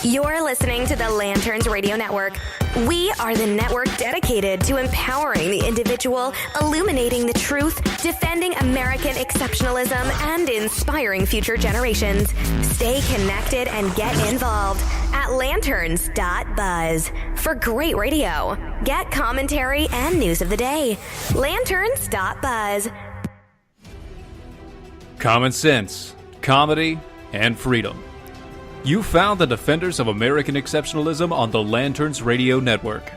You're listening to the Lanterns Radio Network. We are the network dedicated to empowering the individual, illuminating the truth, defending American exceptionalism, and inspiring future generations. Stay connected and get involved at Lanterns.buzz for great radio. Get commentary and news of the day. Lanterns.buzz. Common sense, comedy, and freedom. You found the defenders of American exceptionalism on the Lanterns Radio Network.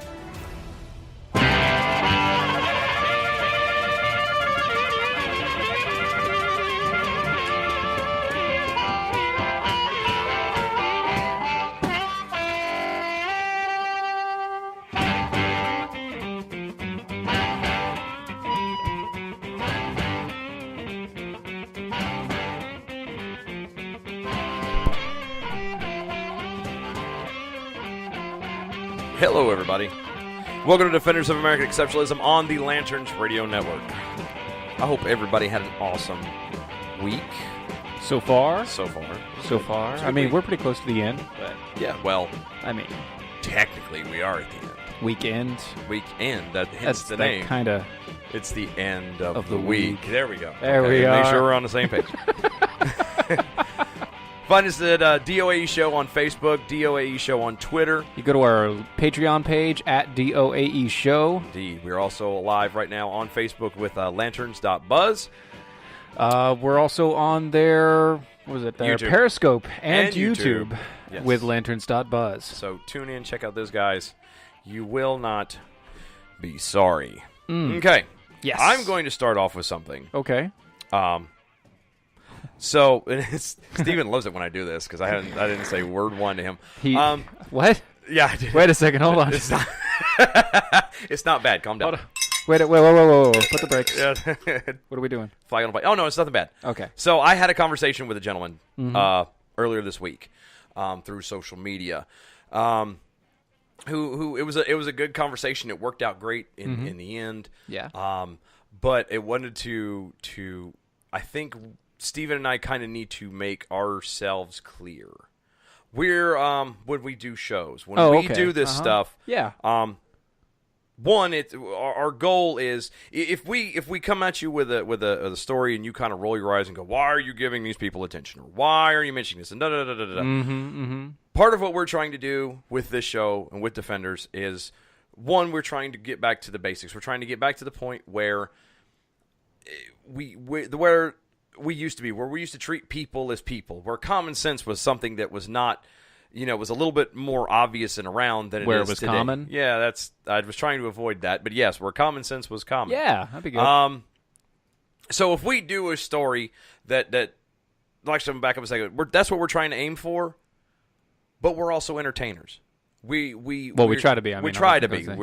Hello, everybody. Welcome to Defenders of American Exceptionalism on the Lanterns Radio Network. I hope everybody had an awesome week. So far. I mean, we're pretty close to the end, but Yeah, well, I mean, technically we are at the end. weekend. Weekend, that hence That's the that name. kind of. It's the end of the week. There we go. There we Make are. sure we're on the same page. Find us at DOAE Show on Facebook, DOAE Show on Twitter. You go to our Patreon page at DOAE Show. Indeed. We're also live right now on Facebook with Lanterns.buzz. We're also on their YouTube. Periscope and YouTube. YouTube Yes. with Lanterns.buzz. So tune in, check out those guys. You will not be sorry. Okay. Yes. I'm going to start off with something. Okay. So Steven loves it when I do this because I didn't say word one to him. What? Yeah, I did. Wait a second. Hold on. It's not. It's not bad. Calm down. Wait. Whoa. Put the brakes. Yeah. What are we doing? Flag on the plate. Oh no, it's nothing bad. Okay. So I had a conversation with a gentleman earlier this week through social media. Who it was a good conversation. It worked out great in the end. Yeah. But it wanted to I think Steven and I kind of need to make ourselves clear. We're when we do shows, when we do this stuff. Yeah. One, our goal is if we come at you with a story and you kind of roll your eyes and go, why are you giving these people attention, or why are you mentioning this, and da da da da da. Part of what we're trying to do with this show and with Defenders is, one, we're trying to get back to the basics. We're trying to get back to the point where where we used to be, where we used to treat people as people, where common sense was something that was not, was a little bit more obvious and around than it is today. Where it was common? Yeah, I was trying to avoid that, but yes, where common sense was common. Yeah, that'd be good. So if we do a story that like, some back up a second, that's what we're trying to aim for, but we're also entertainers. We try to be. We try to be. But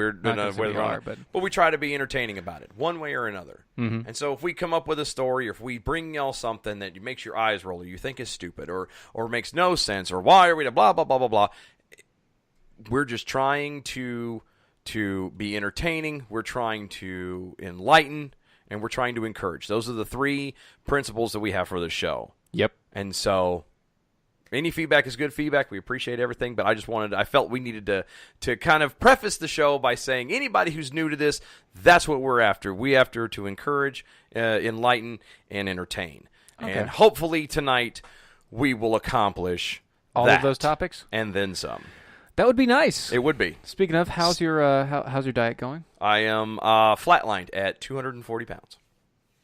we try to be entertaining about it, one way or another. And so if we come up with a story, or if we bring y'all something that makes your eyes roll, or you think is stupid, or makes no sense, or why are we blah blah blah blah blah, we're just trying to be entertaining. We're trying to enlighten, and we're trying to encourage. Those are the three principles that we have for the show. Yep. And so, any feedback is good feedback. We appreciate everything, but I felt we needed to kind of preface the show by saying, anybody who's new to this, that's what we're after. We after to encourage, enlighten, and entertain. Okay. And hopefully tonight we will accomplish all that, of those topics, and then some. That would be nice. It would be. Speaking of, how's your diet going? I am flatlined at 240 pounds.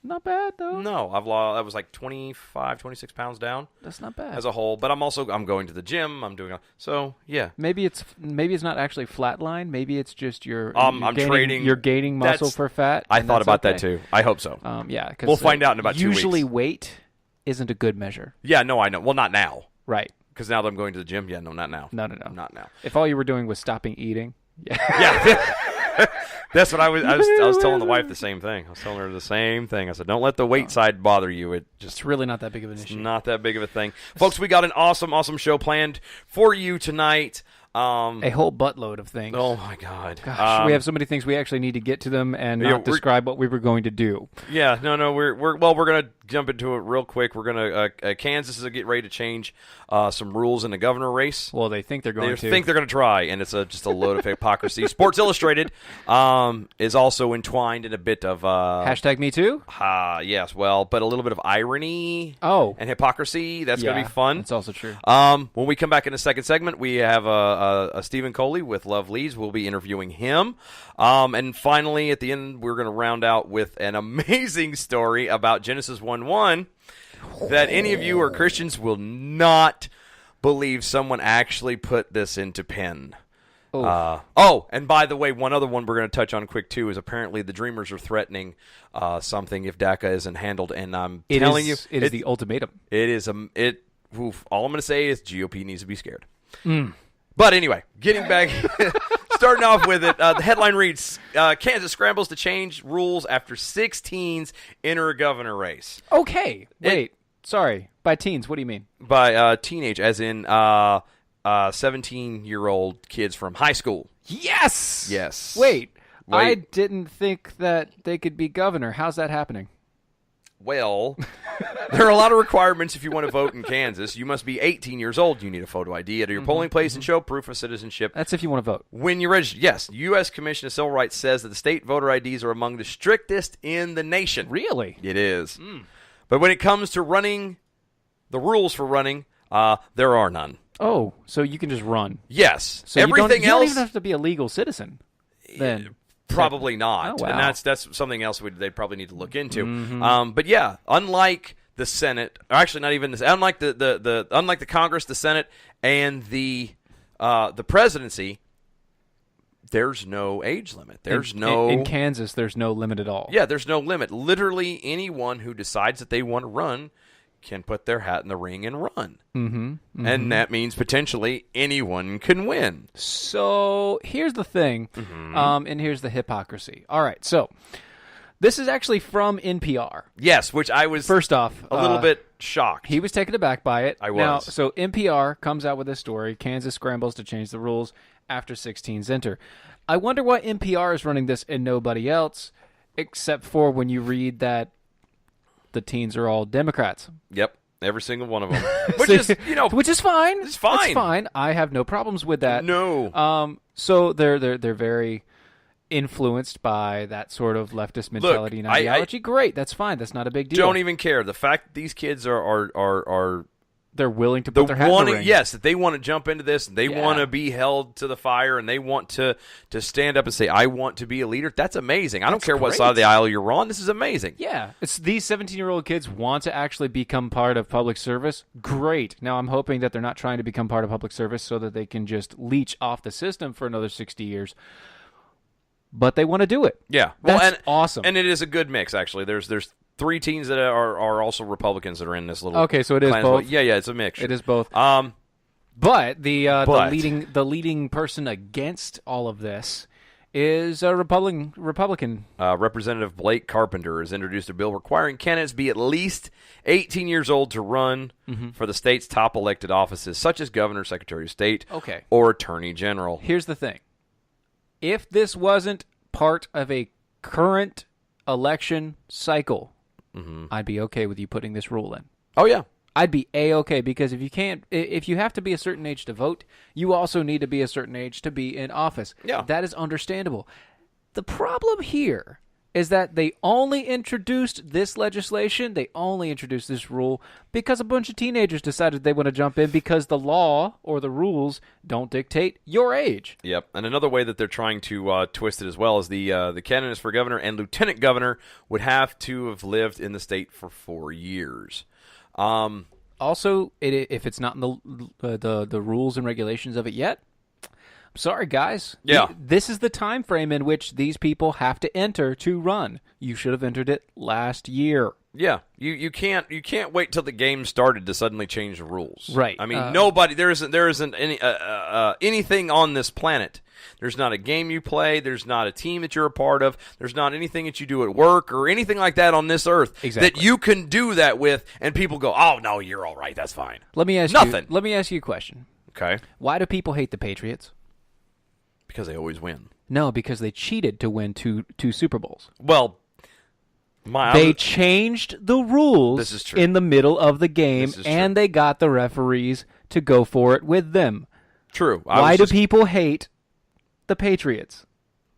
Not bad, though. No, I was like 25, 26 pounds down. That's not bad as a whole. But I'm going to the gym. I'm doing so yeah. Maybe it's not actually flatline. Maybe it's just you're gaining muscle for fat. I thought about that too. I hope so. Yeah, because we'll find out in about 2 weeks. Usually weight isn't a good measure. Yeah, no, I know. Well, not now. Right. Because now that I'm going to the gym, yeah, no, not now. No, not now. If all you were doing was stopping eating, yeah. That's what I was telling the wife the same thing. I was telling her the same thing. I said, don't let the weight side bother you. It's really not that big of an issue. Not that big of a thing. Folks, we got an awesome show planned for you tonight. A whole buttload of things. Oh, my God. Gosh, we have so many things we actually need to get to them and not describe what we were going to do. Yeah, no, we're going to jump into it real quick. We're going to Kansas is getting ready to change some rules in the governor race. Well, they think they're going to. They think they're going to try, and it's just a load of hypocrisy. Sports Illustrated is also entwined in a bit of hashtag Me Too. Yes, well, but a little bit of irony. And hypocrisy. That's going to be fun. That's also true. When we come back in the second segment, we have a Stephen Coley with Love Leads. We'll be interviewing him. And finally, at the end, we're going to round out with an amazing story about Genesis 1:1 that any of you are Christians will not believe someone actually put this into pen. And by the way, one other one we're going to touch on quick, too, is apparently the Dreamers are threatening something if DACA isn't handled. And I'm telling you, it is the ultimatum. It is. All I'm going to say is GOP needs to be scared. But anyway, getting back, starting off with it, the headline reads, Kansas scrambles to change rules after 6 teens enter a governor race. Okay. Wait. Sorry. By teens, what do you mean? By teenage, as in 17-year-old kids from high school. Yes! Yes. Wait. I didn't think that they could be governor. How's that happening? Well, there are a lot of requirements if you want to vote in Kansas. You must be 18 years old. You need a photo ID at your polling place and show proof of citizenship. That's if you want to vote. When you register, yes. The U.S. Commission of Civil Rights says that the state voter IDs are among the strictest in the nation. Really? It is. But when it comes to running, the rules for running, there are none. Oh, so you can just run. Yes. So everything you else, don't even have to be a legal citizen then. Probably not. Oh, wow. And that's something else they'd probably need to look into. But yeah, unlike the Senate, or actually not even unlike unlike the Congress, the Senate, and the presidency, there's no age limit. In Kansas, there's no limit at all. Yeah, there's no limit. Literally anyone who decides that they want to run can put their hat in the ring and run. And that means potentially anyone can win. So here's the thing, and here's the hypocrisy. All right, so this is actually from NPR. Yes, which I was, first off, a little bit shocked. He was taken aback by it. I was. Now, so NPR comes out with this story, Kansas scrambles to change the rules after 16s enter. I wonder why NPR is running this and nobody else, except for when you read that the teens are all Democrats. Yep, every single one of them. Which is fine. It's fine. It's fine. I have no problems with that. No. So they're very influenced by that sort of leftist mentality and ideology. Great, that's fine. That's not a big deal. Don't even care. The fact that these kids are they're willing to put their hat in the ring. Yes, that they want to jump into this, and they want to be held to the fire, and they want to stand up and say, I want to be a leader. That's amazing. I don't care what side of the aisle you're on. This is amazing. Yeah. It's these 17-year-old kids want to actually become part of public service. Great. Now, I'm hoping that they're not trying to become part of public service so that they can just leech off the system for another 60 years. But they want to do it. Yeah. That's awesome. And it is a good mix, actually. There's 3 teens that are also Republicans that are in this little. Okay, so it is both. Yeah, it's a mix. It is both. But the leading person against all of this is a Republican. Representative Blake Carpenter has introduced a bill requiring candidates be at least 18 years old to run for the state's top elected offices, such as governor, secretary of state, or attorney general. Here's the thing: if this wasn't part of a current election cycle, I'd be okay with you putting this rule in. Oh, yeah. I'd be A-okay, because if you have to be a certain age to vote, you also need to be a certain age to be in office. Yeah. That is understandable. The problem here is that they only introduced this legislation, they only introduced this rule because a bunch of teenagers decided they want to jump in because the law or the rules don't dictate your age. Yep. And another way that they're trying to twist it as well is the candidates for governor and lieutenant governor would have to have lived in the state for 4 years. Also, if it's not in the rules and regulations of it yet, I'm sorry, guys. Yeah. This is the time frame in which these people have to enter to run. You should have entered it last year. Yeah, you can't wait till the game started to suddenly change the rules. Right. I mean, there isn't any anything on this planet. There's not a game you play. There's not a team that you're a part of. There's not anything that you do at work or anything like that on this earth that you can do that with, and people go, "Oh no, you're all right. That's fine." Let me ask you a question. Okay. Why do people hate the Patriots? Because they always win. No, because they cheated to win two Super Bowls. Well, They changed the rules This is true. in the middle of the game, and they got the referees to go for it with them. True. Why do people hate the Patriots?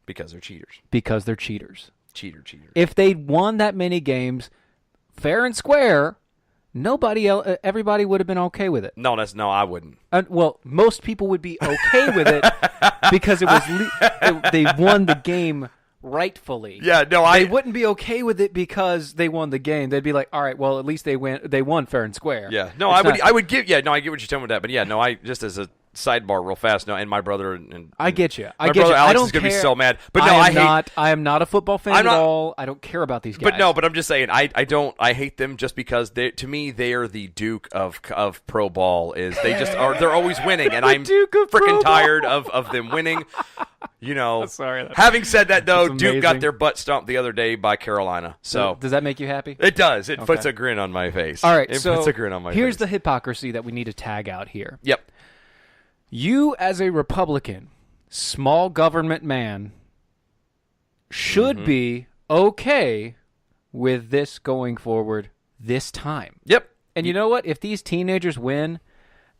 Because they're cheaters. Because they're cheaters. Cheaters. If they won that many games fair and square, everybody would have been okay with it. No, I wouldn't. Well, most people would be okay with it because it was they won the game rightfully. Yeah, no, they wouldn't be okay with it because they won the game. They'd be like, all right, well, at least they won fair and square. Yeah, no, I would give. Yeah, no, I get what you're telling me with that, but yeah, no, I just as a sidebar, real fast. No, and my brother and I get you. My brother Alex is gonna be so mad. But no, I am not a football fan at all. I don't care about these guys. But I'm just saying, I hate them just because to me they are the Duke of pro ball. They're always winning, and I'm freaking tired of them winning. Sorry. Having said that, though, Duke got their butt stomped the other day by Carolina. So does that make you happy? It does. It puts a grin on my face. All right, it puts a grin on my face. Here's the hypocrisy that we need to tag out here. Yep. You, as a Republican, small government man, should be okay with this going forward this time. Yep. And you know what? If these teenagers win,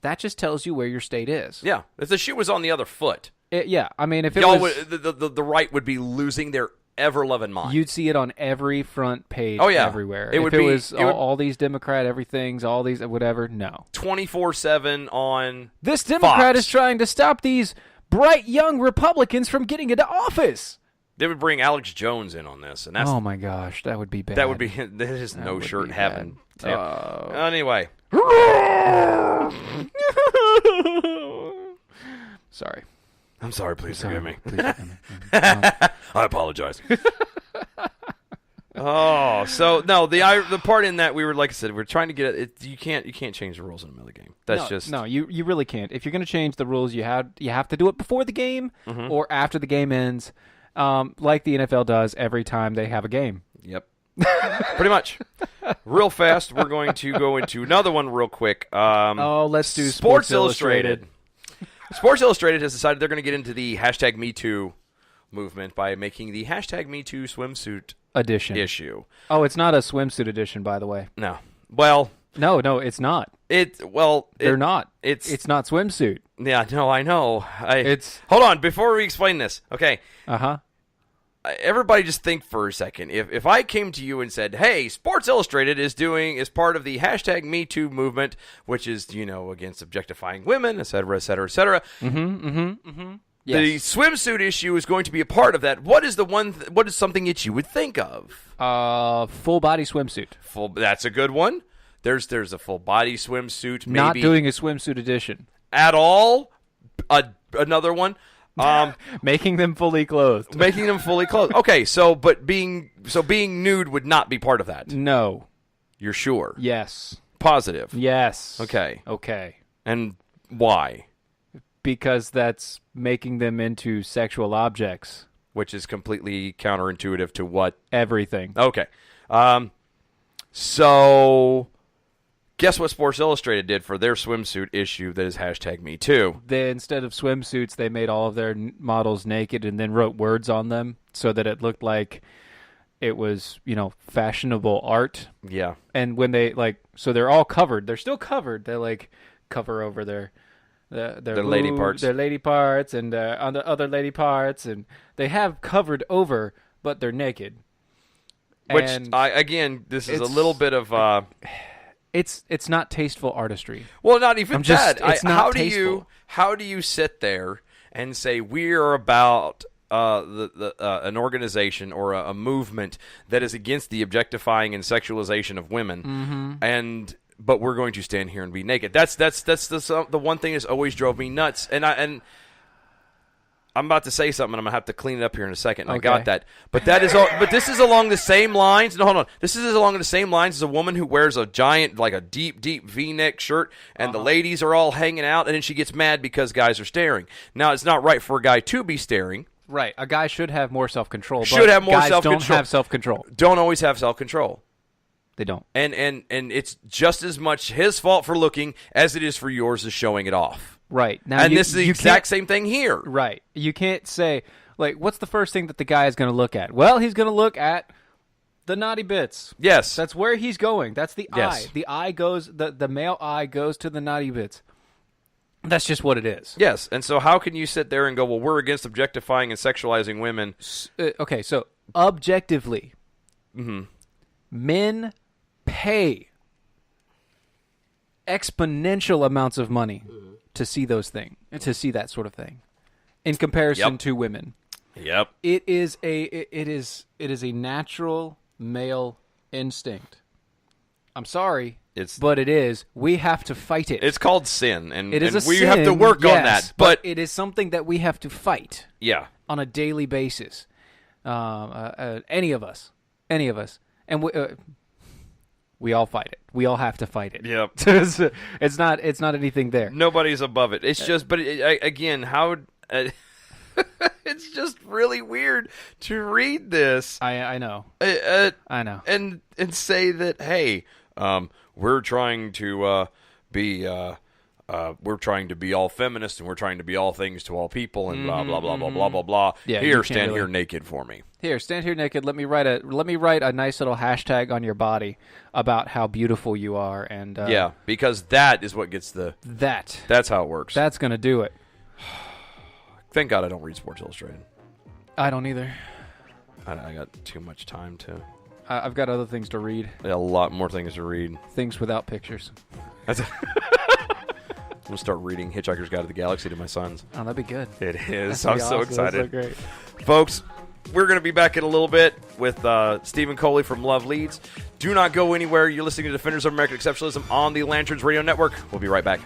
that just tells you where your state is. Yeah. If the shoe was on the other foot. I mean, if it was... the right would be losing their ever-loving mind. You'd see it on every front page everywhere. It was all these Democrat everythings, all these whatever, no. 24/7 on This Democrat Fox is trying to stop these bright young Republicans from getting into office. They would bring Alex Jones in on this. And that's, oh, my gosh, that would be bad. That would be his no-shirt heaven. Anyway. Sorry. I'm sorry, please forgive me. Please forgive me. I apologize. So no, the part in that we were, like I said, we're trying to get it. You can't change the rules in the middle of the game. You really can't. If you're going to change the rules, you have to do it before the game or after the game ends, like the NFL does every time they have a game. Yep. Pretty much. Real fast, we're going to go into another one real quick. Let's do Sports Illustrated. Sports Illustrated has decided they're going to get into the hashtag #MeToo movement by making the hashtag #MeToo swimsuit edition issue. Oh, it's not a swimsuit edition, by the way. No. Well, no, it's not. They're not. It's not swimsuit. Yeah, no, I know. Hold on, before we explain this. Okay. Everybody just think for a second. If I came to you and said, hey, Sports Illustrated is part of the hashtag #MeToo movement, which is, against objectifying women, et cetera, et cetera, et cetera. Yes. The swimsuit issue is going to be a part of that. What is something that you would think of? Full body swimsuit. That's a good one. There's a full body swimsuit. Maybe not doing a swimsuit edition at all. Another one. Making them fully clothed. Okay, but being nude would not be part of that. No. You're sure? Yes. Positive? Yes. Okay. And why? Because that's making them into sexual objects. Which is completely counterintuitive to what? Everything. Okay. So... guess what Sports Illustrated did for their swimsuit issue that is hashtag #MeToo? Instead of swimsuits, they made all of their models naked and then wrote words on them so that it looked like it was, fashionable art. Yeah. And when they, so they're all covered. They're still covered. They, cover over their lady parts. Their lady parts and on the other lady parts. And they have covered over, but they're naked. Which, this is a little bit of... It's not tasteful artistry. Well, not even that. It's not tasteful. How do you sit there and say we are about an organization or a movement that is against the objectifying and sexualization of women, but we're going to stand here and be naked? That's the one thing that's always drove me nuts. And I'm about to say something, and I'm going to have to clean it up here in a second. Okay. I got that. But but this is along the same lines. No, hold on. This is along the same lines as a woman who wears a giant, a deep, deep V-neck shirt, and the ladies are all hanging out, and then she gets mad because guys are staring. Now, it's not right for a guy to be staring. Right. A guy should have more self-control. Guys don't have self-control. Don't always have self-control. They don't. And it's just as much his fault for looking as it is for yours as showing it off. Right. Now, and this is the exact same thing here. Right. You can't say, what's the first thing that the guy is going to look at? Well, he's going to look at The naughty bits. Yes. That's where he's going. That's the Yes. eye. The eye goes, the male eye goes to the naughty bits. That's just what it is. Yes. And so how can you sit there and go, well, we're against objectifying and sexualizing women? Okay, so objectively, men pay exponential amounts of money to see those things, to see that sort of thing, in comparison to women. Yep. It is a natural male instinct. I'm sorry, but it is. We have to fight it. It's called sin, and it is and a we sin, have to work on that. But it is something that we have to fight. Yeah. On a daily basis. Any of us, and we all fight it. We all have to fight it. Yep. It's not anything there. Nobody's above it. It's just, but again, how? It's just really weird to read this. I know. I know. And say that, hey, we're trying to be all feminist, and we're trying to be all things to all people, and blah blah blah blah blah blah blah. Yeah, here, stand here naked for me. Here, stand here naked. Let me write a nice little hashtag on your body about how beautiful you are, and yeah, because that is what gets that's how it works. That's gonna do it. Thank God I don't read Sports Illustrated. I don't either. I got too much time to. I've got other things to read. I got a lot more things to read. Things without pictures. I'm going to start reading Hitchhiker's Guide to the Galaxy to my sons. Oh, that'd be good. It is. I'm so excited. That's so great. Folks, we're going to be back in a little bit with Stephen Coley from Love Leads. Do not go anywhere. You're listening to Defenders of American Exceptionalism on the Lanterns Radio Network. We'll be right back.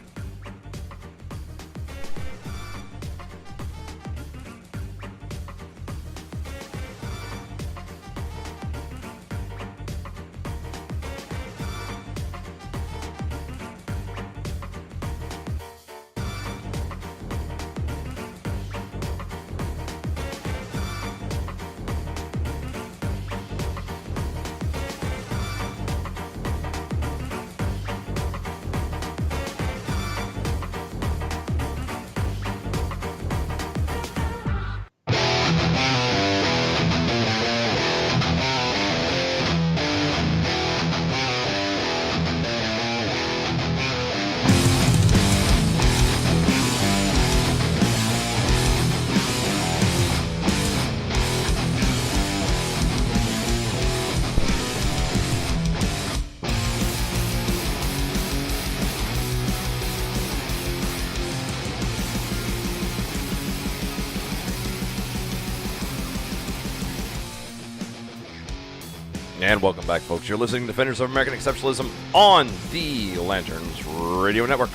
And welcome back, folks. You're listening to Defenders of American Exceptionalism on the Lanterns Radio Network.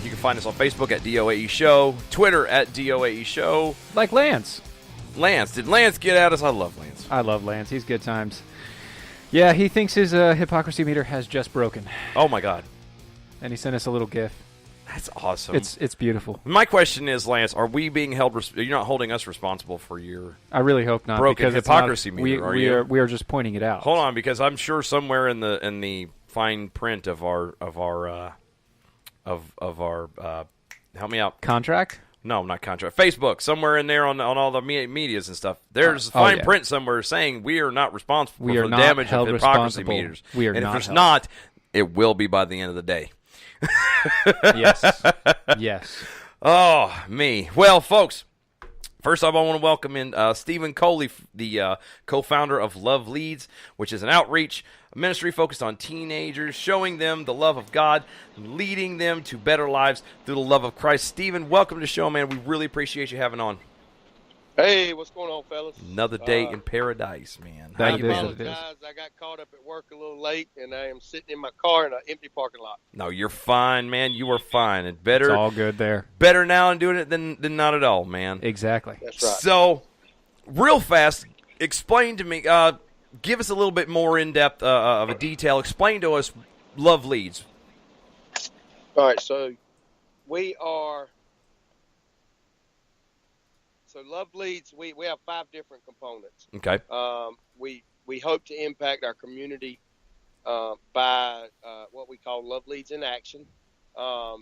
You can find us on Facebook at DOAE Show, Twitter at DOAE Show. Like Lance. Lance. Did Lance get at us? I love Lance. I love Lance. He's good times. Yeah, he thinks his hypocrisy meter has just broken. Oh, my God. And he sent us a little GIF. That's awesome. It's beautiful. My question is, Lance, are we being held? You're not holding us responsible for your. I really hope not. Broken because hypocrisy it's not, meter. We are just pointing it out. Hold on, because I'm sure somewhere in the fine print of our help me out, contract. No, not contract. Facebook, somewhere in there on all the medias and stuff. There's fine print somewhere saying we are not responsible for the damage of hypocrisy meters. We are and not. if there's held. not, it will be by the end of the day. Yes. Yes. Oh, me. Well, folks, first off, I want to welcome in Stephen Coley, the co-founder of Love Leads, which is an outreach ministry focused on teenagers, showing them the love of God, leading them to better lives through the love of Christ. Stephen, welcome to the show, man. We really appreciate you having on. Hey, what's going on, fellas? Another day in paradise, man. I apologize. I got caught up at work a little late, and I am sitting in my car in an empty parking lot. No, you're fine, man. You are fine. And better, it's all good there. Better now in doing it than not at all, man. Exactly. That's right. So, real fast, explain to me, give us a little bit more in-depth of a detail. Explain to us Love Leads. All right, so we are... So Love Leads, we have 5 different components. Okay. We hope to impact our community by what we call Love Leads in Action. We're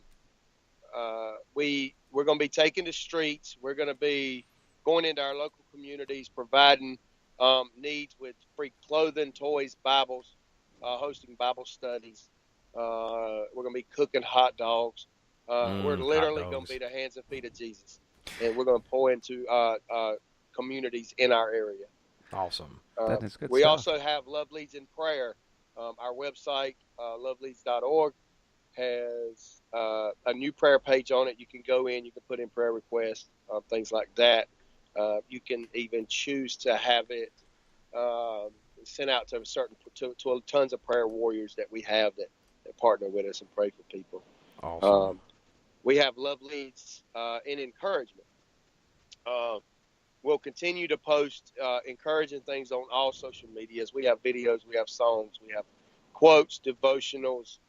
going to be taking the streets. We're going to be going into our local communities, providing needs with free clothing, toys, Bibles, hosting Bible studies. We're going to be cooking hot dogs. We're literally going to be the hands and feet of Jesus. And we're going to pour into communities in our area. Awesome. That is good we stuff. also have Love Leads in Prayer. Our website, loveleads.org, has a new prayer page on it. You can go in, you can put in prayer requests, things like that. You can even choose to have it sent out to to tons of prayer warriors that we have that partner with us and pray for people. Awesome. We have Love Leads in Encouragement. We'll continue to post encouraging things on all social medias. We have videos, we have songs, we have quotes, devotionals.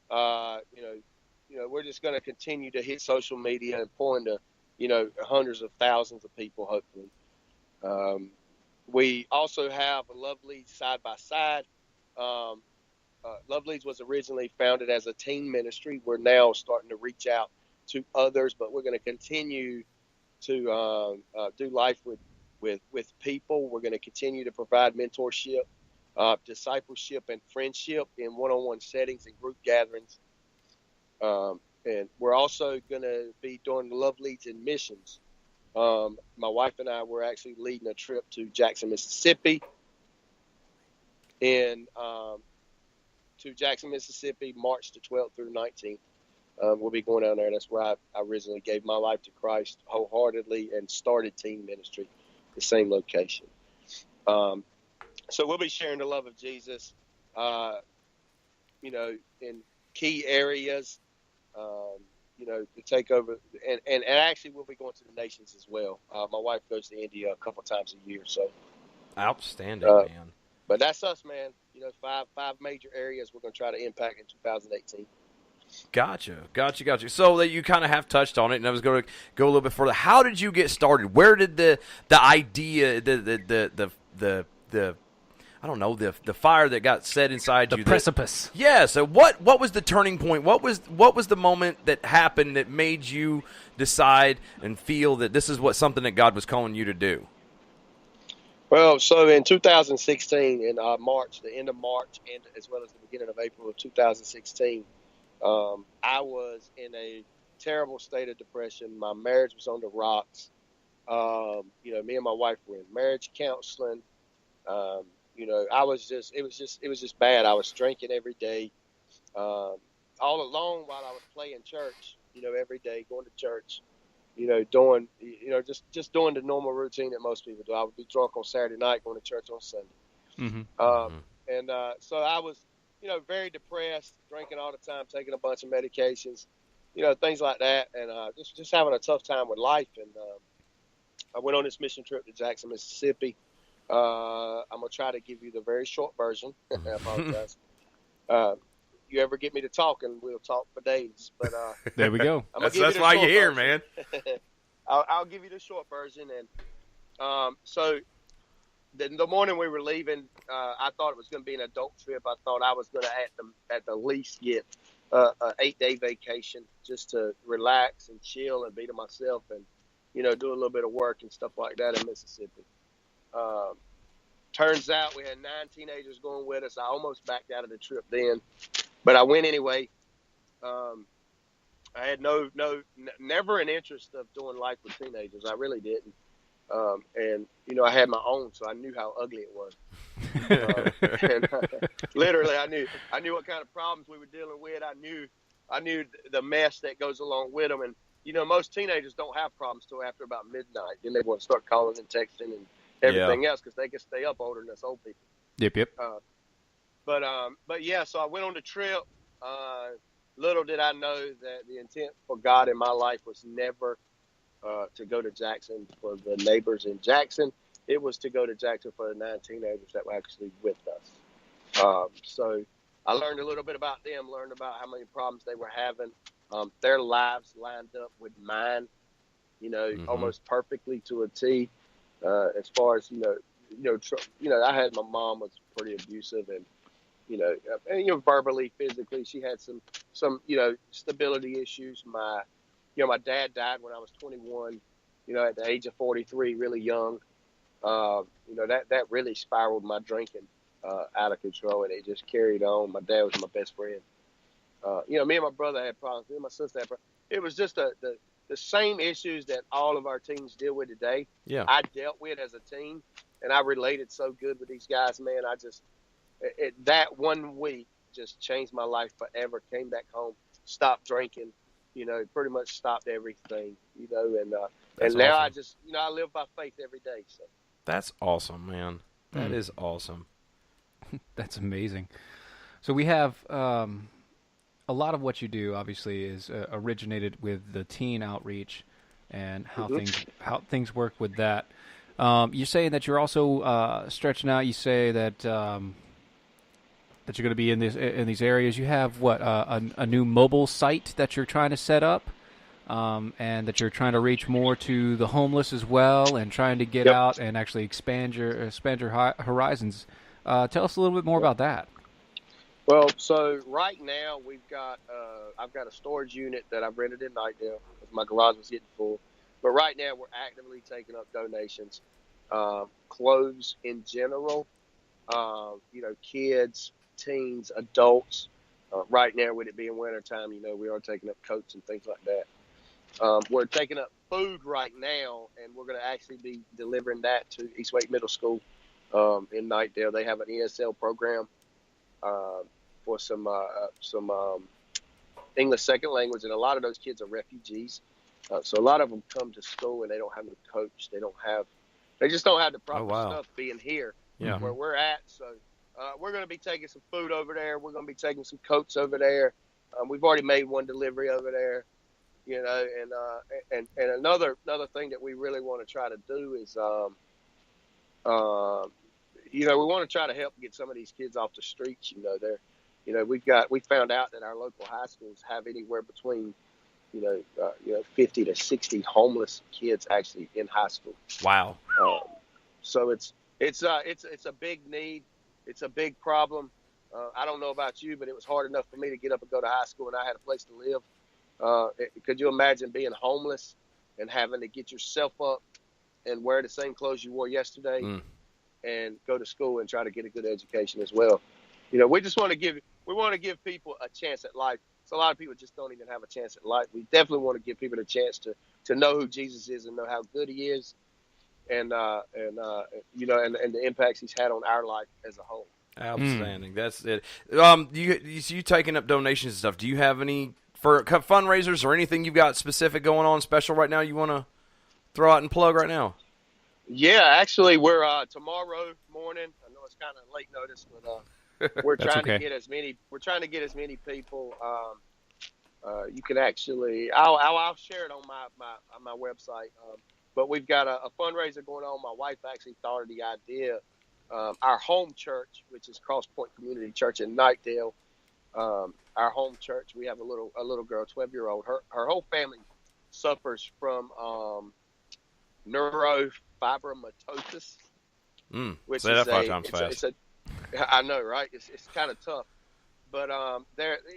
We're just going to continue to hit social media and pour into, hundreds of thousands of people, hopefully. We also have Love Leads Side by Side. Love Leads was originally founded as a teen ministry. We're now starting to reach out to others, but we're going to continue to do life with people. We're going to continue to provide mentorship, discipleship, and friendship in one-on-one settings and group gatherings. And we're also going to be doing Love Leads in missions. My wife and I were actually leading a trip to Jackson, Mississippi. March the 12th through 19th. We'll be going down there. That's where I originally gave my life to Christ wholeheartedly and started teen ministry, the same location. So we'll be sharing the love of Jesus, in key areas, to take over. And actually we'll be going to the nations as well. My wife goes to India a couple times a year. So outstanding, man. But that's us, man. Five major areas we're going to try to impact in 2018. Gotcha. So that you kind of have touched on it, and I was going to go a little bit further. How did you get started? Where did the idea, the I don't know, the fire that got set inside you? The precipice. Yeah. So what was the turning point? What was the moment that happened that made you decide and feel that this is something that God was calling you to do? Well, so in 2016, in March, the end of March, and as well as the beginning of April of 2016, I was in a terrible state of depression. My marriage was on the rocks. Me and my wife were in marriage counseling. It was just bad. I was drinking every day, all alone while I was playing church, every day, going to church, doing, just doing the normal routine that most people do. I would be drunk on Saturday night, going to church on Sunday. Mm-hmm. So I was, very depressed, drinking all the time, taking a bunch of medications, things like that. And just having a tough time with life. And I went on this mission trip to Jackson, Mississippi. I'm going to try to give you the very short version. I apologize. You ever get me to talk, and we'll talk for days. But there we go. That's why you're here, man. I'll give you the short version. And so the morning we were leaving, I thought it was going to be an adult trip. I thought I was going to at the least get an 8-day vacation just to relax and chill and be to myself and, do a little bit of work and stuff like that in Mississippi. Turns out we had 9 teenagers going with us. I almost backed out of the trip then, but I went anyway. I had never an interest of doing life with teenagers. I really didn't. And I had my own, so I knew how ugly it was. Literally, I knew what kind of problems we were dealing with. I knew the mess that goes along with them. And most teenagers don't have problems till after about midnight. Then they want to start calling and texting and everything else because they can stay up older than us old people. Yep. But yeah, so I went on the trip. Little did I know that the intent for God in my life was never to go to Jackson for the neighbors in Jackson. It was to go to Jackson for the 9 teenagers that were actually with us. So I learned a little bit about them, learned about how many problems they were having. Their lives lined up with mine, almost perfectly to a T. As far as, I had my mom was pretty abusive and verbally, physically, she had some stability issues. My dad died when I was 21, at the age of 43, really young. that really spiraled my drinking out of control, and it just carried on. My dad was my best friend. Me and my brother had problems. Me and my sister had problems. It was just the same issues that all of our teens deal with today. Yeah. I dealt with as a teen, and I related so good with these guys, man. That 1 week just changed my life forever. Came back home, stopped drinking, pretty much stopped everything, and now awesome. I just, I live by faith every day. So that's awesome, man. That is awesome. That's amazing. So we have a lot of what you do, obviously, is originated with the teen outreach and how things work with that. You're saying that you're also stretching out. You say that that you're going to be in these areas. You have a new mobile site that you're trying to set up, and that you're trying to reach more to the homeless as well, and trying to get out and actually expand your horizons. Tell us a little bit more about that. Well, so right now I've got a storage unit that I've rented in Nightdale because my garage was getting full. But right now we're actively taking up donations, clothes in general, kids, teens, adults. Right now, with it being wintertime, we are taking up coats and things like that. We're taking up food right now, and we're going to actually be delivering that to East Wake Middle School in Nightdale. They have an ESL program for some English second language, and a lot of those kids are refugees. So a lot of them come to school and they don't have a coach. They just don't have the proper stuff being here where we're at. So we're going to be taking some food over there. We're going to be taking some coats over there. We've already made one delivery over there, and another thing that we really want to try to do is, we want to try to help get some of these kids off the streets. We found out that our local high schools have anywhere between 50 to 60 homeless kids actually in high school. Wow. So it's a big need. It's a big problem. I don't know about you, but it was hard enough for me to get up and go to high school, and I had a place to live. Could you imagine being homeless and having to get yourself up and wear the same clothes you wore yesterday and go to school and try to get a good education as well? We just want to give people a chance at life. So a lot of people just don't even have a chance at life. We definitely want to give people a chance to know who Jesus is and know how good he is, and the impacts he's had on our life as a whole. Outstanding. That's it. You taking up donations and stuff. Do you have any for fundraisers or anything you've got specific going on special right now you want to throw out and plug right now? Yeah, actually, we're tomorrow morning. I know it's kind of late notice, but we're trying to get as many. We're trying to get as many people. You can actually, I'll share it on my website. But we've got a fundraiser going on. My wife actually thought of the idea. Our home church, which is Cross Point Community Church in Nightdale. Our home church. We have a little girl, 12-year-old. Her whole family suffers from neurofibromatosis, which say is that 5 times fast. I know, right? It's kind of tough, but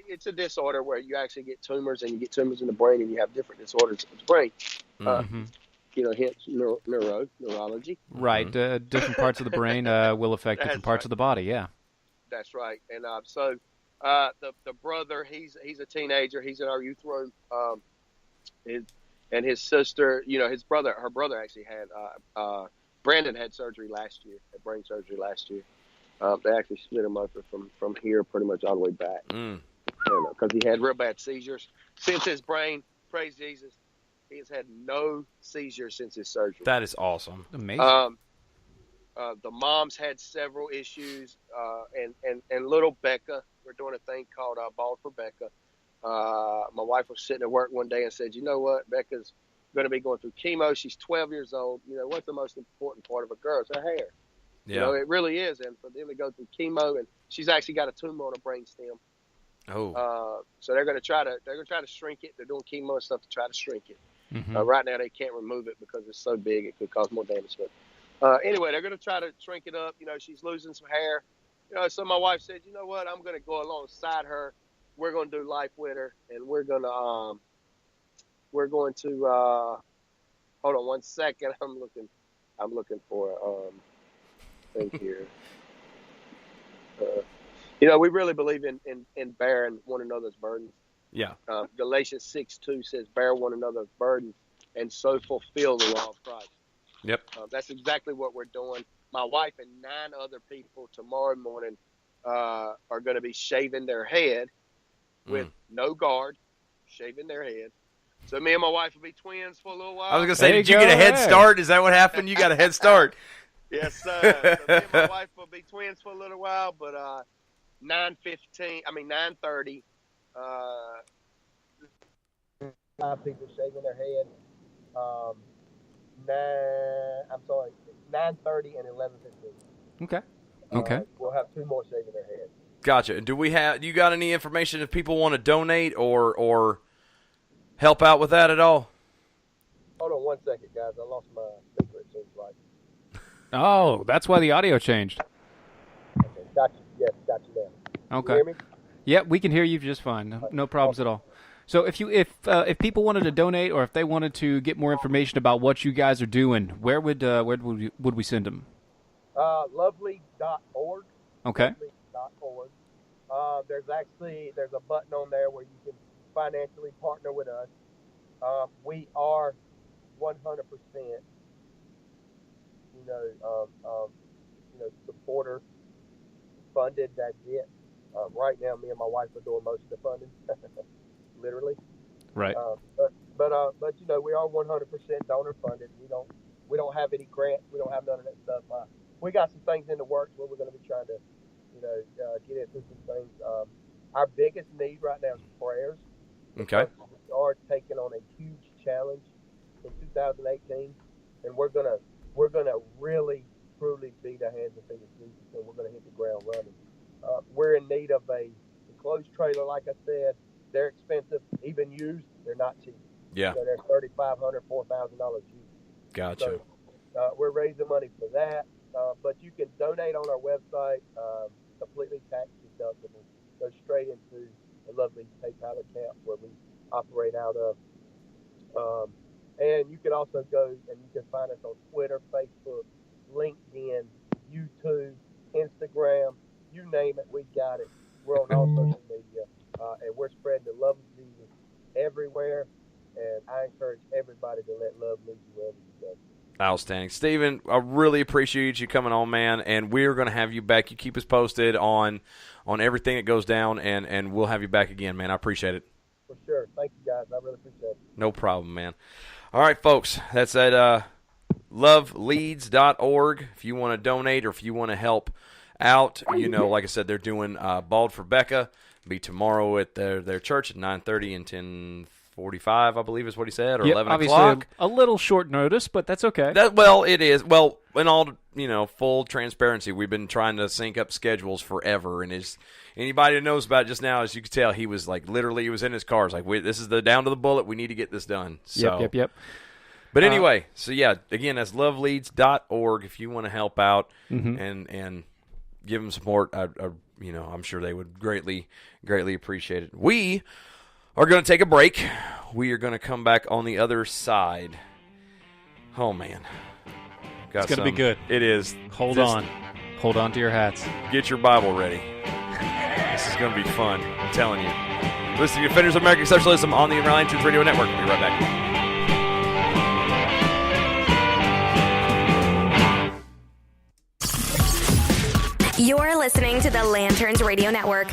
it's a disorder where you actually get tumors, and you get tumors in the brain, and you have different disorders of the brain. Hence neurology. Right. Different parts of the brain will affect different parts of the body. Yeah. That's right. And so the brother, he's a teenager. He's in our youth room. And his sister, her brother actually had Brandon had surgery last year, had brain surgery last year. They actually split him up from here pretty much all the way back. Because he had real bad seizures. Since his brain, praise Jesus, he has had no seizures since his surgery. That is awesome. Amazing. The mom's had several issues, and little Becca, we're doing a thing called Ball for Becca. My wife was sitting at work one day and said, you know what, Becca's going to be going through chemo. She's 12 years old. What's the most important part of a girl? It's her hair. Yeah. It really is. And for them to go through chemo, and she's actually got a tumor on her brainstem. Oh. So they're going to try to shrink it. They're doing chemo and stuff to try to shrink it. Right now they can't remove it because it's so big it could cause more damage. But anyway, they're going to try to shrink it up. She's losing some hair. So my wife said, you know what, I'm going to go alongside her. We're going to do life with her, and we're going to hold on one second. I'm looking. I'm looking for thing here. We really believe in bearing one another's burdens. Yeah. Galatians 6:2 says, bear one another's burdens and so fulfill the law of Christ. Yep. That's exactly what we're doing. My wife and 9 other people tomorrow morning are going to be shaving their head with no guard, shaving their head. So me and my wife will be twins for a little while. I was going to say, did you get a head start? Is that what happened? You got a head start. Yes, sir. So me and my wife will be twins for a little while, but 9:30. 5 people shaving their head. 9:30 and 11:15. Okay. We'll have 2 more shaving their head. Gotcha. Do you got any information if people want to donate or help out with that at all? Hold on 1 second, guys. I lost my speaker, it seems like. Oh, that's why the audio changed. Okay, got you. Yes, got you now. Okay. Can you hear me? Yeah, we can hear you just fine. No problems at all. So if people wanted to donate or if they wanted to get more information about what you guys are doing, where would we send them? Lovely.org. Okay. Lovely.org. There's a button on there where you can financially partner with us. We are 100%, supporter funded. That's it. Right now, me and my wife are doing most of the funding, literally. Right. But we are 100% donor funded. We don't have any grants. We don't have none of that stuff. We got some things in the works where we're going to be trying to, get into some things. Our biggest need right now is prayers. Okay. We are taking on a huge challenge in 2018, and we're gonna really truly be the hands and feet of Jesus, and we're gonna hit the ground running. We're in need of a enclosed trailer, like I said. They're expensive, even used. They're not cheap. Yeah. So they're $3,500, $4,000 used. Gotcha. So, we're raising money for that, but you can donate on our website, completely tax deductible. Go straight into a lovely PayPal account where we operate out of. And you can also go and you can find us on Twitter, Facebook, LinkedIn, YouTube, Instagram, you name it, we got it. We're on all social media, and we're spreading the love of Jesus everywhere. And I encourage everybody to let love lead you wherever you go. Outstanding. Steven, I really appreciate you coming on, man, and we're going to have you back. You keep us posted on everything that goes down, and we'll have you back again, man. I appreciate it. For sure. Thank you, guys. I really appreciate it. No problem, man. All right, folks, that's at loveleads.org. If you want to donate or if you want to help out, like I said, they're doing Bald for Becca. It'll be tomorrow at their church at 9:30 and 10:45, I believe is what he said, or 11 o'clock. A little short notice, but that's okay. It is. Well, in all full transparency, we've been trying to sync up schedules forever, and anybody that knows about it just now, as you can tell, he was like literally he was in his car. It's like this is the down to the bullet. We need to get this done. So. Yep. But anyway, so yeah, again, that's loveleads.org if you want to help out and give them support. I'm sure they would greatly appreciate it. We are going to take a break. We are going to come back on the other side. Oh, man. It's going to be good. It is. Hold on to your hats. Get your Bible ready. This is going to be fun. I'm telling you. Listen to Defenders of American Exceptionalism on the Lanterns Radio Network. We'll be right back. You're listening to the Lanterns Radio Network.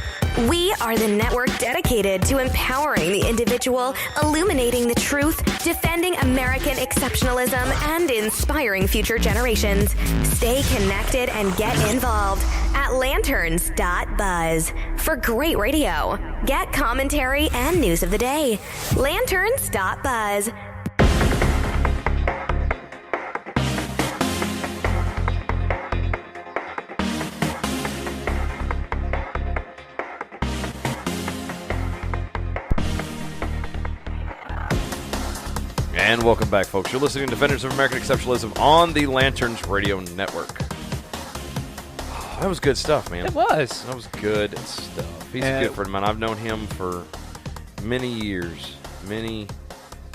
We are the network dedicated to empowering the individual, illuminating the truth, defending American exceptionalism, and inspiring future generations. Stay connected and get involved at Lanterns.buzz for great radio. Get commentary and news of the day. Lanterns.buzz. And welcome back, folks. You're listening to Defenders of American Exceptionalism on the Lanterns Radio Network. Oh, that was good stuff, man. It was. That was good stuff. He's a good friend of mine. I've known him for many years. Many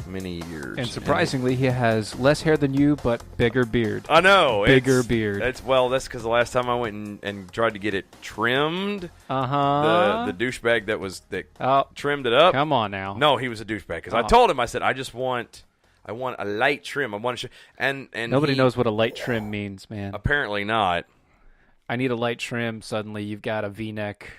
many years. And surprisingly, he has less hair than you, but bigger beard. I know. Bigger beard. That's because the last time I went and tried to get it trimmed, uh-huh, the douchebag that trimmed it up. Come on now. No, he was a douchebag because I told him, I said, I want a light trim. I want to and nobody knows what a light trim means, man. Apparently not. I need a light trim. Suddenly, you've got a V-neck.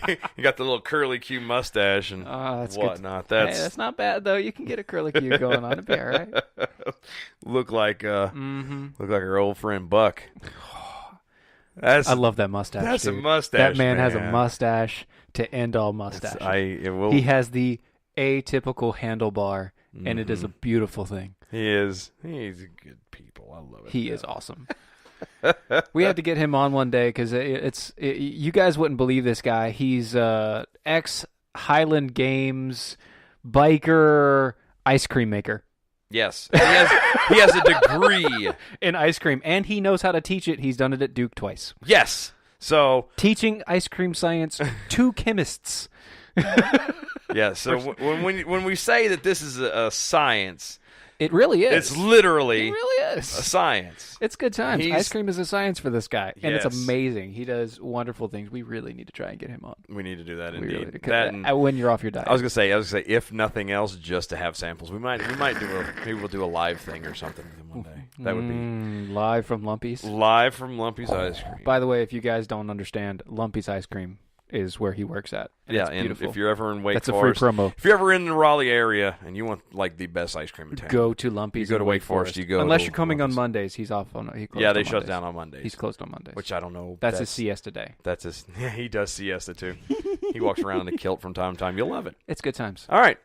You got the little curly Q mustache and whatnot. That's not bad though. You can get a curly Q going on. It'll be all right. Look like our old friend Buck. I love that mustache. That's dude. a mustache. That man has a mustache to end all mustaches. He has the atypical handlebar, and it is a beautiful thing. He is. He's a good people. I love it. He is awesome. We have to get him on one day because you guys wouldn't believe this guy. He's ex Highland Games biker ice cream maker. Yes, he has a degree in ice cream, and he knows how to teach it. He's done it at Duke twice. Yes, so teaching ice cream science to chemists. Yeah, so when we say that this is a science, it really is. It's literally a science. It's good times. Ice cream is a science for this guy, and yes. It's amazing. He does wonderful things. We really need to try and get him on. We need to do that indeed. Really, when you're off your diet. I was gonna say, if nothing else, just to have samples. We might maybe we'll do a live thing or something one day. That would be live from Lumpy's. Live from Lumpy's ice cream. By the way, if you guys don't understand, Lumpy's ice cream is where he works at. And yeah, it's beautiful. And if you're ever in Wake Forest, that's a free promo. If you're ever in the Raleigh area and you want like the best ice cream in town, go to Lumpy's. You go to Wake Forest. You go unless you're coming on Mondays. He's off on. They shut down on Mondays. He's closed on Mondays, which I don't know. That's his siesta day. That's his. Yeah, he does siesta too. He walks around in a kilt from time to time. You'll love it. It's good times. All right,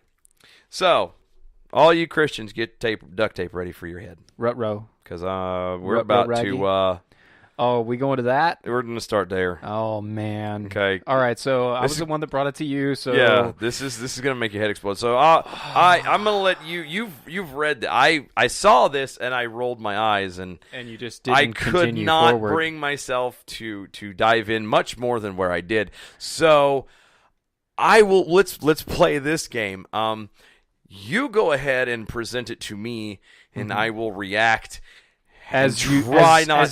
so all you Christians, get duct tape ready for your head. Rut-row. Because we're about to. Oh, we going to that? We're going to start there. Oh man. Okay. All right. So I was the one that brought it to you. So yeah, this is going to make your head explode. So I'm going to let you. You've read. I saw this and I rolled my eyes and you just didn't. I could not forward. Bring myself to dive in much more than where I did. So I will. Let's play this game. You go ahead and present it to me, and I will react. As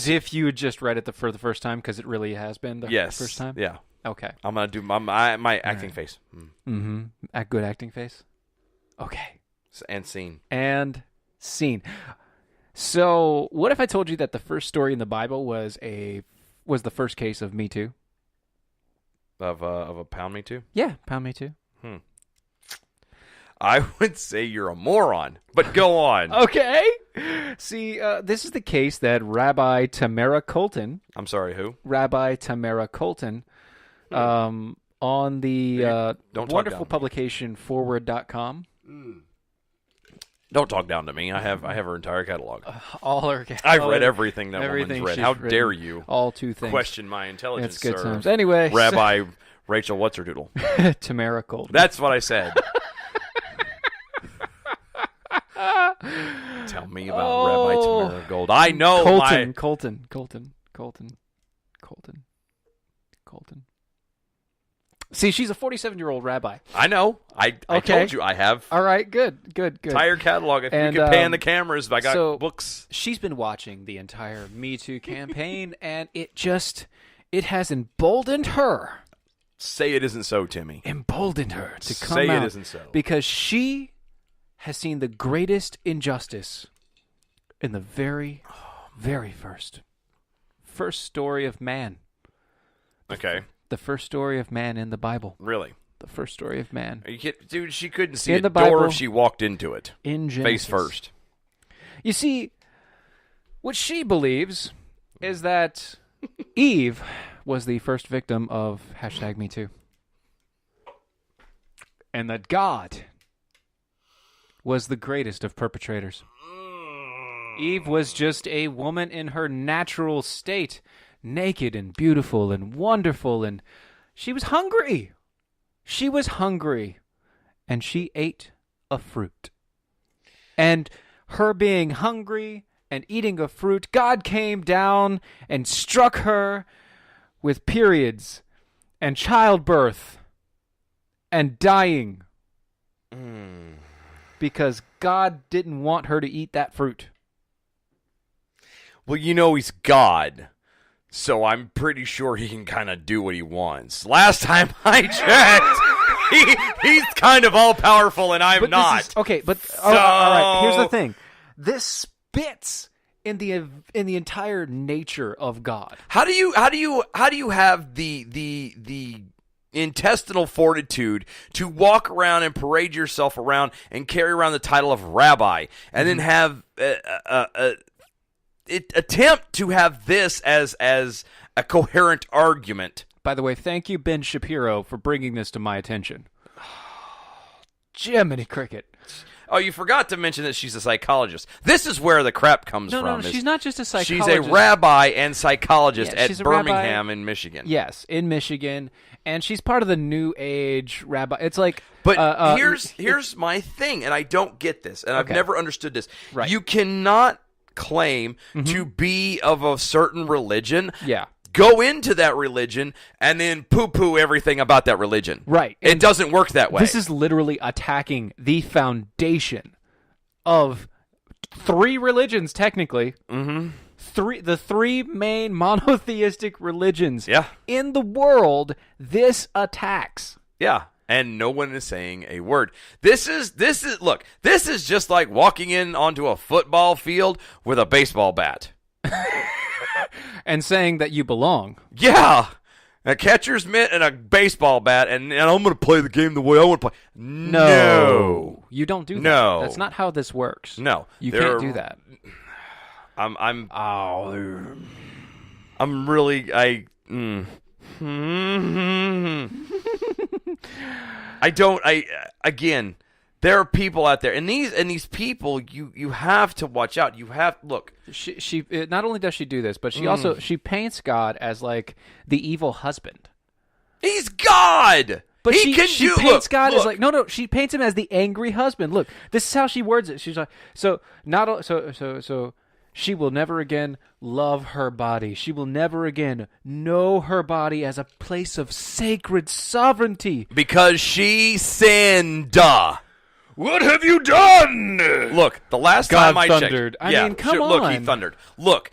if you had just read it for the first time, because it really has been the first time? Yeah. Okay. I'm going to do my acting face. Mm-hmm. A good acting face? Okay. And scene. So, what if I told you that the first story in the Bible was the first case of Me Too? Of a Pound Me Too? Yeah, Pound Me Too. I would say you're a moron, but go on. Okay. See, this is the case that Rabbi Tamara Colton. I'm sorry, who? Rabbi Tamara Colton, on the wonderful publication Forward.com. Don't talk down to me. I have her entire catalog. I've read everything that woman's read. How dare you? All two things. Question my intelligence, It's good sir. times. Anyway, Rabbi Rachel, what's her doodle? Tamara Colton. That's what I said. Tell me about Rabbi Tamara Gold. I know Colton. See, she's a 47-year-old rabbi. I know. I told you I have. All right, good. Entire catalog. If you can pan the cameras, I got books. She's been watching the entire Me Too campaign, and it has emboldened her. Say it isn't so, Timmy. Emboldened her to come out. Say it isn't so. Because she has seen the greatest injustice in the very first story of man. Okay. The first story of man in the Bible. Really? The first story of man. Are you kidding? Dude, she couldn't see in a the door Bible, if she walked into it. In Genesis. Face first. You see, what she believes is that Eve was the first victim of #MeToo. And that God was the greatest of perpetrators. Eve was just a woman in her natural state, naked and beautiful and wonderful, and she was hungry. And she ate a fruit. And her being hungry and eating a fruit, God came down and struck her with periods and childbirth. and dying because God didn't want her to eat that fruit. Well, he's God, so I'm pretty sure he can kind of do what he wants. Last time I checked, he's kind of all-powerful, and I'm not. All right, here's the thing. This spits in the entire nature of God. How do you have the intestinal fortitude to walk around and parade yourself around and carry around the title of Rabbi, and then have attempt to have this as a coherent argument? By the way, thank you, Ben Shapiro, for bringing this to my attention. Jiminy Cricket. Oh, you forgot to mention that she's a psychologist. This is where the crap comes from. No, she's not just a psychologist. She's a rabbi and psychologist at Birmingham in Michigan. Yes, in Michigan, and she's part of the New Age rabbi. It's like, but here's my thing, and I don't get this, and I've never understood this. Right. You cannot claim to be of a certain religion. Yeah. Go into that religion and then poo-poo everything about that religion. Right. It doesn't work that way. This is literally attacking the foundation of 3 religions, technically. Mm-hmm. The 3 main monotheistic religions in the world, this attacks. Yeah. And no one is saying a word. This is just like walking in onto a football field with a baseball bat. And saying that you belong. Yeah. A catcher's mitt and a baseball bat, and I'm going to play the game the way I want to play. No. You don't do that. No. That's not how this works. No. You can't do that. Again, there are people out there, and these people, you have to watch out. You have look. She not only does she do this, but she also paints God as like the evil husband. He's God, but she paints God as like no. She paints him as the angry husband. Look, this is how she words it. She's like so she will never again love her body. She will never again know her body as a place of sacred sovereignty because she sinned. What have you done? Look, the last God time I thundered. checked, I mean, come on. Look, he thundered. Look,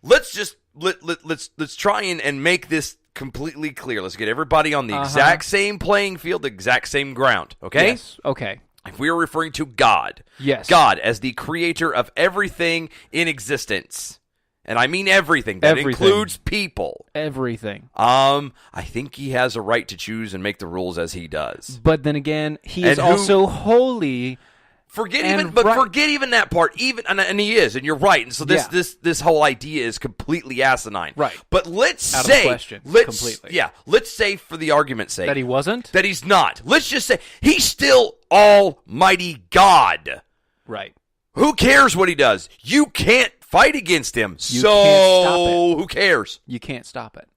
let's try and make this completely clear. Let's get everybody on the exact same playing field, the exact same ground. Okay? Yes. Okay. If we are referring to God, God as the creator of everything in existence. And I mean everything. That includes people. Everything. I think he has a right to choose and make the rules as he does. But then again, he is also holy. Forget even that part. And he is, and you're right. And so this whole idea is completely asinine. Right. But let's say out of question. Completely. Yeah. Let's say for the argument's sake that he wasn't. That he's not. Let's just say he's still Almighty God. Right. Who cares what he does? You can't fight against him. Can't stop it. Who cares? You can't stop it.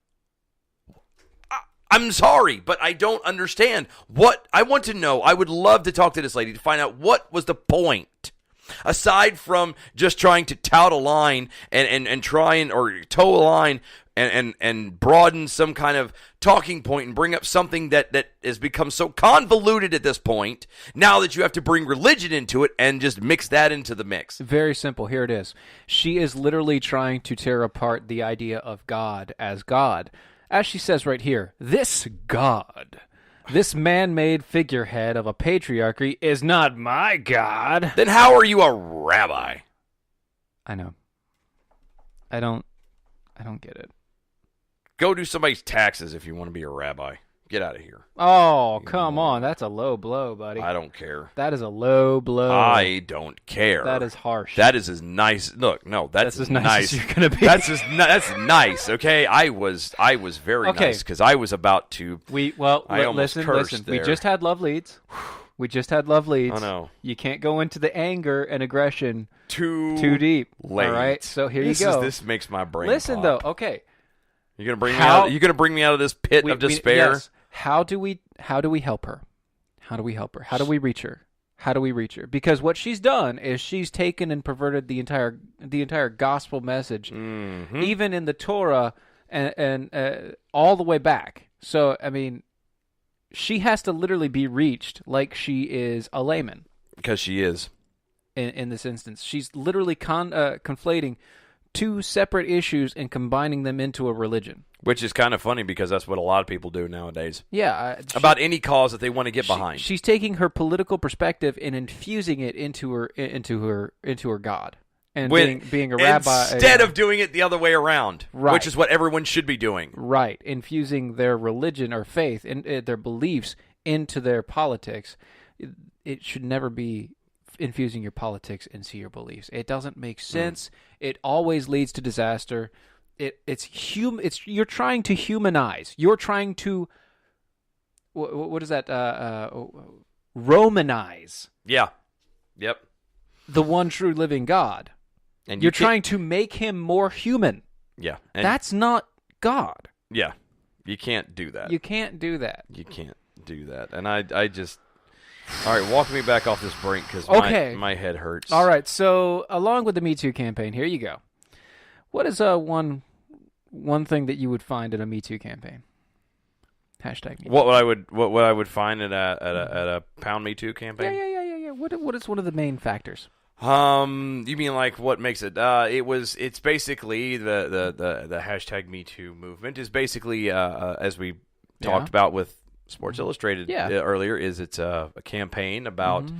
I'm sorry, but I don't understand. What I want to know, I would love to talk to this lady to find out what was the point. Aside from just trying to tout a line and try or toe a line and broaden some kind of talking point and bring up something that has become so convoluted at this point, now that you have to bring religion into it and just mix that into the mix. Very simple. Here it is. She is literally trying to tear apart the idea of God as God. As she says right here, this God, this man-made figurehead of a patriarchy is not my God. Then how are you a rabbi? I know. I don't get it. Go do somebody's taxes if you want to be a rabbi. Get out of here. Oh, come on. That's a low blow, buddy. I don't care. That is a low blow. I don't care. That is harsh. That is as nice. Look, no, that's as nice as you're going to be. That's nice, okay? I was very nice because I was about to. Listen. There. We just had love leads. I know. You can't go into the anger and aggression too deep. Late. All right, so here you go. This makes my brain Listen, pop. though, okay. You're gonna bring me out. You're gonna bring me out of this pit of despair. Yes. How do we help her? How do we help her? How do we reach her? How do we reach her? Because what she's done is she's taken and perverted the entire gospel message, even in the Torah and all the way back. So I mean, she has to literally be reached like she is a layman. Because she is. In this instance. She's literally conflating two separate issues and combining them into a religion. Which is kind of funny because that's what a lot of people do nowadays. Yeah. About any cause that they want to get behind. She's taking her political perspective and infusing it into her God. And being a rabbi. Instead of doing it the other way around. Right. Which is what everyone should be doing. Right. Infusing their religion or faith and their beliefs into their politics. It should never be infusing your politics into your beliefs. It doesn't make sense. It always leads to disaster. You're trying to humanize. You're trying to what is that? Romanize. Yeah. Yep. The one true living God. And you're trying to make him more human. Yeah. That's not God. Yeah. You can't do that. You can't do that. You can't do that. And I just... All right, walk me back off this brink because my head hurts. All right, so along with the Me Too campaign, here you go. What is one thing that you would find in a Me Too campaign? Hashtag Me Too. What I would find at a Pound Me Too campaign? Yeah. What is one of the main factors? You mean like what makes it? It's basically the hashtag Me Too movement is basically as we talked about with Sports Illustrated earlier, is it's a campaign about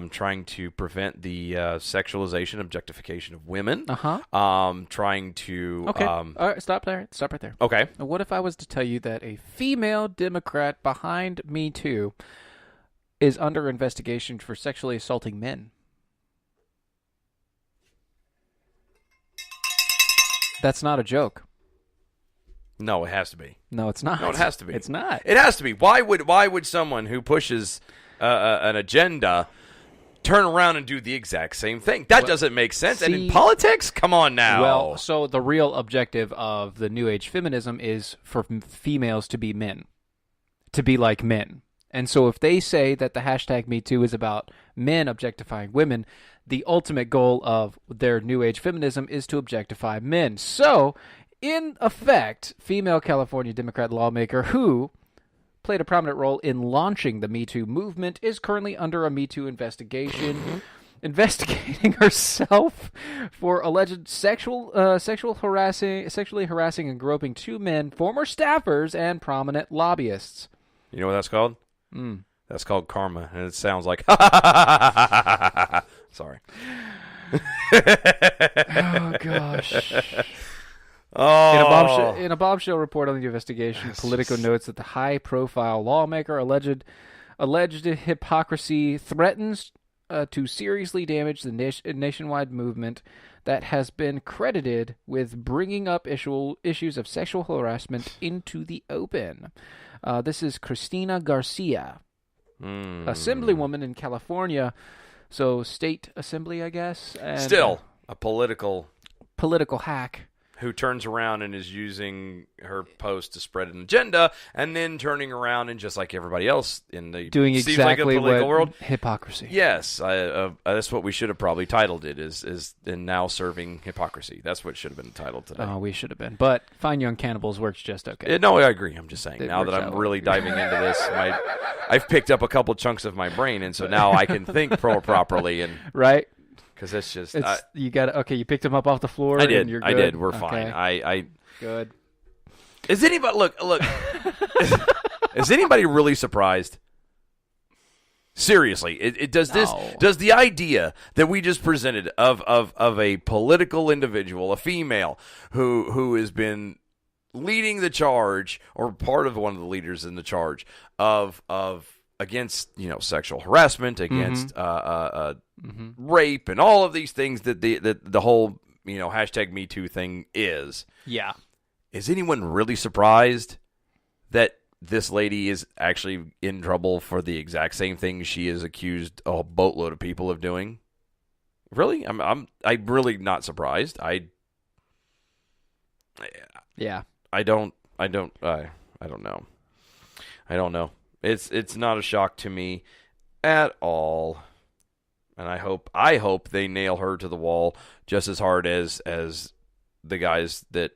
trying to prevent the sexualization, objectification of women. Trying to all right, stop right there. Okay. Now, what if I was to tell you that a female Democrat behind Me Too is under investigation for sexually assaulting men? That's not a joke. No, it has to be. No, it's not. No, it has to be. It's not. It has to be. Why would someone who pushes an agenda turn around and do the exact same thing? That doesn't make sense. And in politics? Come on now. Well, so the real objective of the New Age feminism is for females to be men, to be like men. And so if they say that the hashtag Me Too is about men objectifying women, the ultimate goal of their New Age feminism is to objectify men. So... in effect, female California Democrat lawmaker who played a prominent role in launching the Me Too movement is currently under a Me Too investigation, investigating herself for alleged sexually harassing and groping two men, former staffers, and prominent lobbyists. You know what that's called? That's called karma, and it sounds like sorry. Oh gosh. Oh. In a bombshell report on the investigation, Politico notes that the high-profile lawmaker alleged hypocrisy threatens to seriously damage the nationwide movement that has been credited with bringing up issues of sexual harassment into the open. This is Christina Garcia, assemblywoman in California, so state assembly, I guess. And still a political hack. Who turns around and is using her post to spread an agenda, and then turning around and just like everybody else in the doing exactly like a political world, hypocrisy. Yes, that's what we should have probably titled it. Is in now serving hypocrisy. That's what should have been titled today. Oh, we should have been. But Fine Young Cannibals works just okay. No, I agree. I'm just saying now that I'm really diving into this, I've picked up a couple chunks of my brain, and so now I can think properly and right. Because it's just you got okay. You picked him up off the floor. I did. And you're good? I did. We're okay. fine. I good. Is anybody look? Is anybody really surprised? Seriously, does the idea that we just presented of a political individual, a female who has been leading the charge or part of one of the leaders in the charge of against sexual harassment, against rape, and all of these things that the whole hashtag Me Too thing is. Yeah. Is anyone really surprised that this lady is actually in trouble for the exact same thing she is accused a boatload of people of doing? Really? I'm really not surprised. I don't know. It's not a shock to me at all. And I hope they nail her to the wall just as hard as the guys that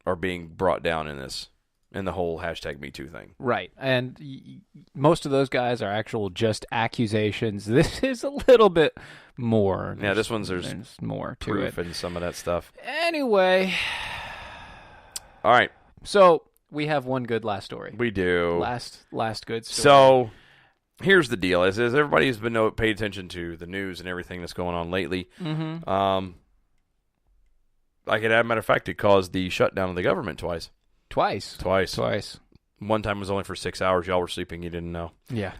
are being brought down in this. in the whole hashtag Me Too thing. Right. And most of those guys are actual just accusations. This is a little bit more. Yeah, this one's there's more to proof it. and some of that stuff. Anyway. All right. So we have one good last story. We do. Last good story. So here's the deal. As everybody's been paid attention to the news and everything that's going on lately, like as a matter of fact, it caused the shutdown of the government twice. Twice. One time was only for 6 hours. Y'all were sleeping. You didn't know. Yeah.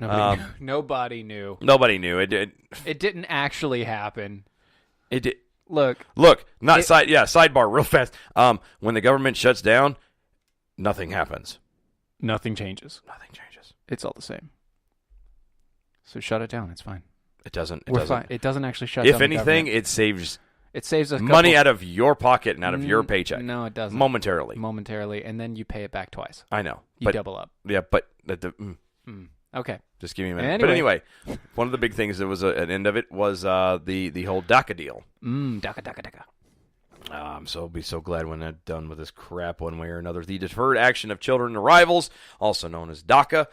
Nobody knew. Nobody knew. It did. It didn't actually happen. It did. Look. Sidebar real fast. When the government shuts down, nothing happens. Nothing changes. It's all the same. So shut it down. It's fine. It doesn't. We're fine. It doesn't actually shut down. If anything, it saves. It saves us money out of your pocket and out of your paycheck. No, it doesn't. Momentarily, and then you pay it back twice. I know. You double up. Yeah, but okay. Just give me a minute. But anyway, one of the big things that was an end of it was the whole DACA deal. DACA. I'll be so glad when I'm done with this crap one way or another. The Deferred Action of Children Arrivals, also known as DACA,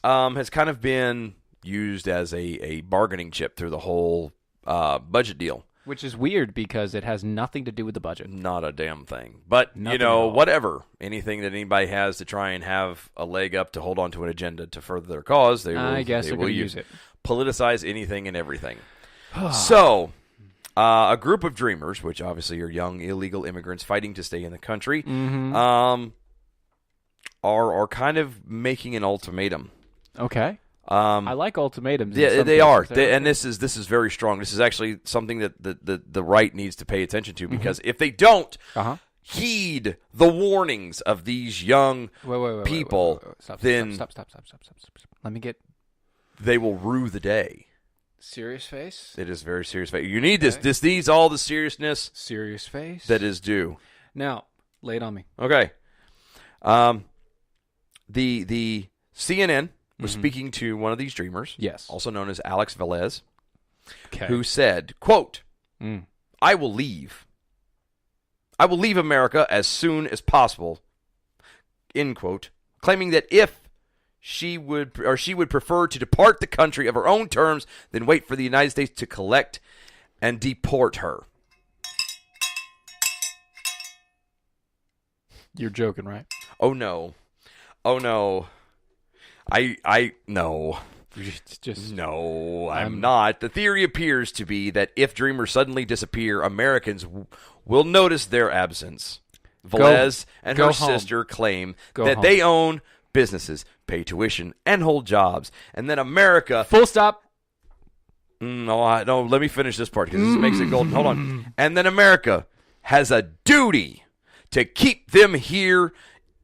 has kind of been used as a bargaining chip through the whole budget deal. Which is weird because it has nothing to do with the budget. Not a damn thing. But, whatever. Anything that anybody has to try and have a leg up to hold on to an agenda to further their cause, they will use it. Politicize anything and everything. So, a group of dreamers, which obviously are young illegal immigrants fighting to stay in the country, are kind of making an ultimatum. Okay. I like ultimatums. Yeah, they are. And this is very strong. This is actually something that the right needs to pay attention to, because if they don't heed the warnings of these young people, then stop. Let me get. They will rue the day. Serious face. It is very serious face. You need this. This needs all the seriousness. Serious face that is due. Now, lay it on me. Okay. The CNN was speaking to one of these dreamers, yes, also known as Alex Velez, who said, quote, I will leave America as soon as possible, end quote, claiming that she would prefer to depart the country of her own terms than wait for the United States to collect and deport her. You're joking, right? Oh no. No. No, I'm not. The theory appears to be that if dreamers suddenly disappear, Americans will notice their absence. Velez and her sister claim that they own businesses, pay tuition, and hold jobs, and then America... Full stop. No, let me finish this part, because this makes it golden. Hold on. And then America has a duty to keep them here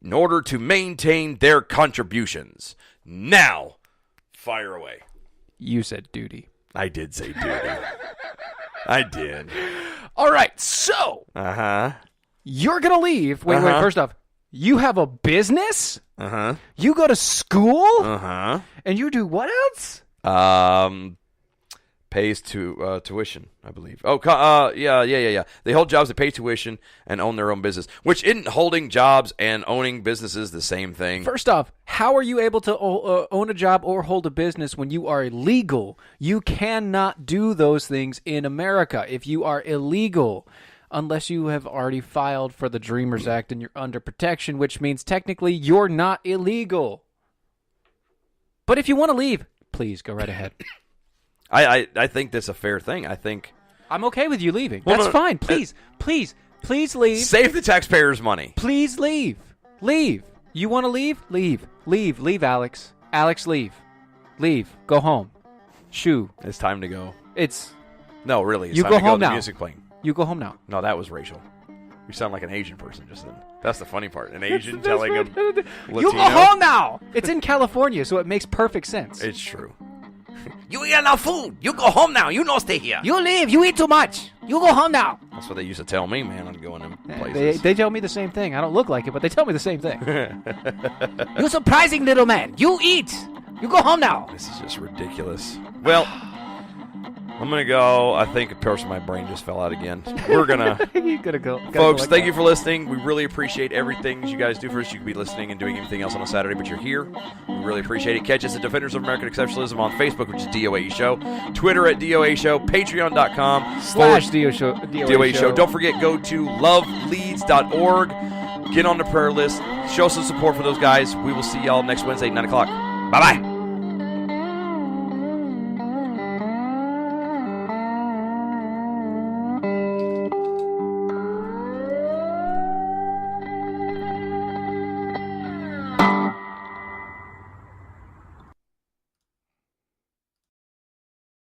in order to maintain their contributions. Now, fire away. You said duty. I did say duty. I did. All right, so. You're going to leave. Wait, first off, you have a business? You go to school? And you do what else? Pays tuition, I believe. Yeah. They hold jobs that pay tuition and own their own business, which isn't holding jobs and owning businesses the same thing. First off, how are you able to own a job or hold a business when you are illegal? You cannot do those things in America if you are illegal, unless you have already filed for the Dreamers Act and you're under protection, which means technically you're not illegal. But if you want to leave, please go right ahead. I think that's a fair thing. I think I'm okay with you leaving. That's fine. Please leave. Save the taxpayers' money. Please leave. Leave. You want to leave? Leave, Alex. Alex, leave. Go home. Shoo. It's time to go. No, really. It's you time go to home go. now. The music playing. You go home now. No, that was racial. You sound like an Asian person just then. That's the funny part. An Asian telling a Latino. You go home now. It's in California, so it makes perfect sense. It's true. You eat enough food. You go home now. You don't stay here. You leave. You eat too much. You go home now. That's what they used to tell me, man. I'm going in places. They tell me the same thing. I don't look like it, but they tell me the same thing. You surprising little man. You eat. You go home now. This is just ridiculous. Well, I'm going to go. I think, of course, my brain just fell out again. We're going to. You gotta go. Folks, thank you for listening. We really appreciate everything you guys do for us. You could be listening and doing anything else on a Saturday, but you're here. We really appreciate it. Catch us at Defenders of American Exceptionalism on Facebook, which is DOA Show. Twitter at DOA Show. Patreon.com/DOA Show. Don't forget, go to loveleads.org. Get on the prayer list. Show some support for those guys. We will see y'all next Wednesday, 9 o'clock. Bye-bye.